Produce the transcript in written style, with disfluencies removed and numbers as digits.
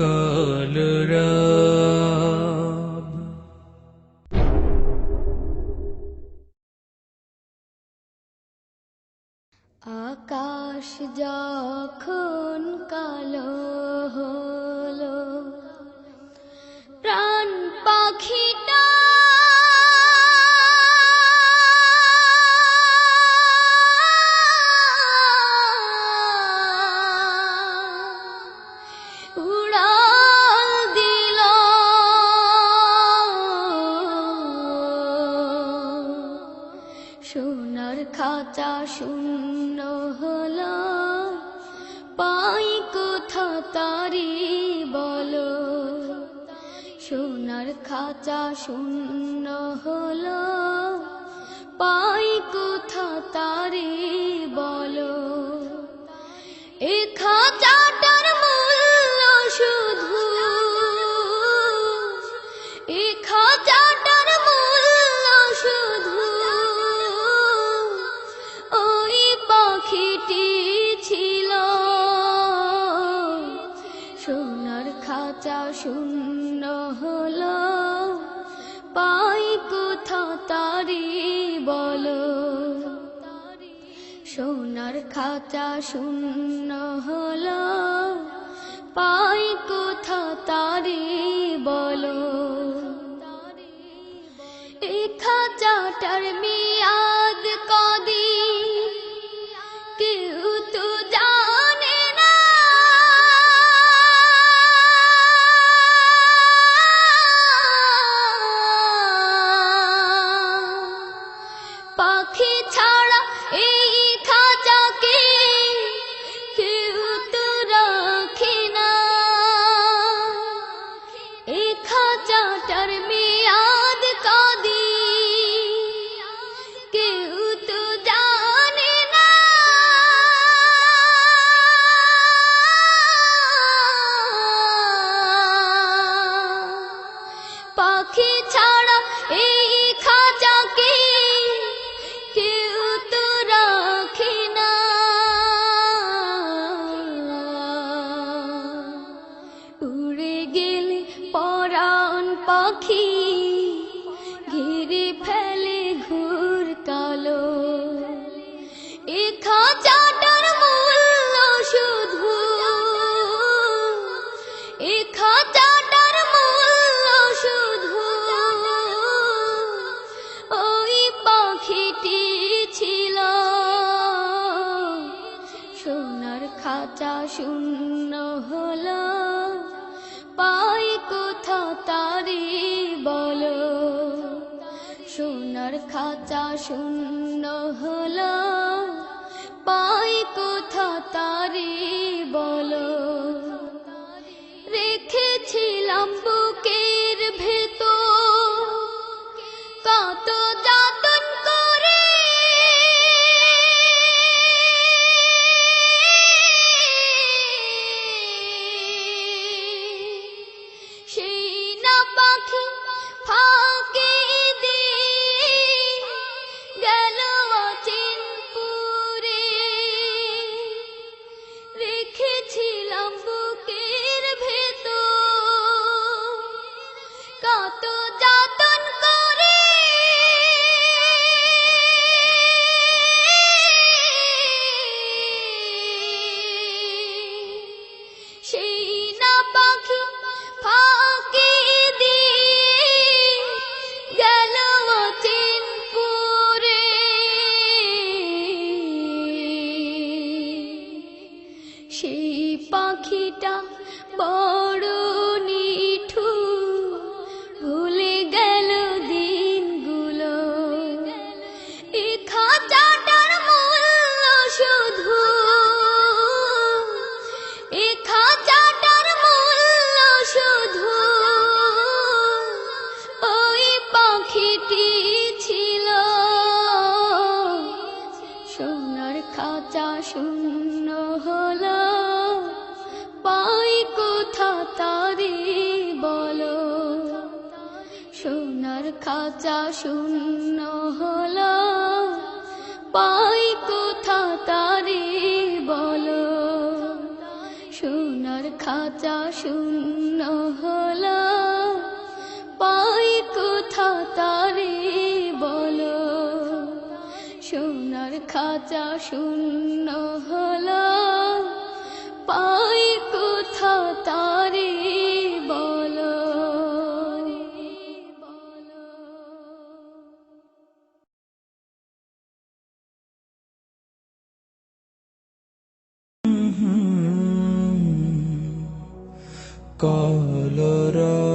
কালরাব। আকাশ যখন কালো হলো, প্রাণ পাখিটা উড়াল দিল। সোনার খাঁচা শূন্য হলো, পাই কোথা তারি বলো। সোনার খাঁচা শূন্য হলো, পাই কোথা তারি বলো। এ খাঁচাটার মূল্য শুধু, এ খাঁচাটার মূল্য শুধু ওই পাখিটি ছিল। সোনার খাঁচা শূন্য হলো, পাই কোথা তারি বলো। সোনার খাঁচা শূন্য হলো, পাই কোথা তারি বলো। এই খাঁচাটার মেয়াদ কদিন কেউ তো জানে না। পাখি ছাড়া এই খাঁচাকে কেউ তো রাখে না। এই খাঁচাটার মেয়াদ কদিন কেউ তো জানে না। পাখি ছাড়া এই খাঁচাকে কেউ তো রাখে না। উড়ে গেলে পরাণ পাখি ঘিরে ফেলে ঘুর কালো। এ খাঁচাটার মূল্য শুধু, এ খাঁচাটার মূল্য শুধু ওই পাখিটি ছিল। সোনার খাঁচা শূন্য হলো, পাই কোথা তারি বলো। সোনার খাঁচা শূন্য হলো, পাই কোথা তারি বলো। রেখেছিলাম বুকের ভেতর কত যতন করে। সেই না পাখি ফাঁকি দিয়ে গেল অচিনপুরে। রেখেছিলাম বুকের ভেতর কত যতন করে। সেই না পাখি ফাঁকি দিয়ে গেল অচিনপুরে। সেই পাখিটা বড় নিঠুর, ভুলে গেল দিনগুলো। এ খাঁচাটার মূল্য শুধু, এ খাঁচাটার মূল্য শুধু ওই পাখিটি ছিল। সোনার খাঁচা শূন্য হলো, পাই কোথা তারি বলো। সোনার খাঁচা শূন্য হলো, পাই কোথা তারি বলো। সোনার খাঁচা শূন্য হলো, পাই কোথা তারে বলো। সোনার খাঁচা শূন্য হলো, পাই কোথা তারে বলো। কলরা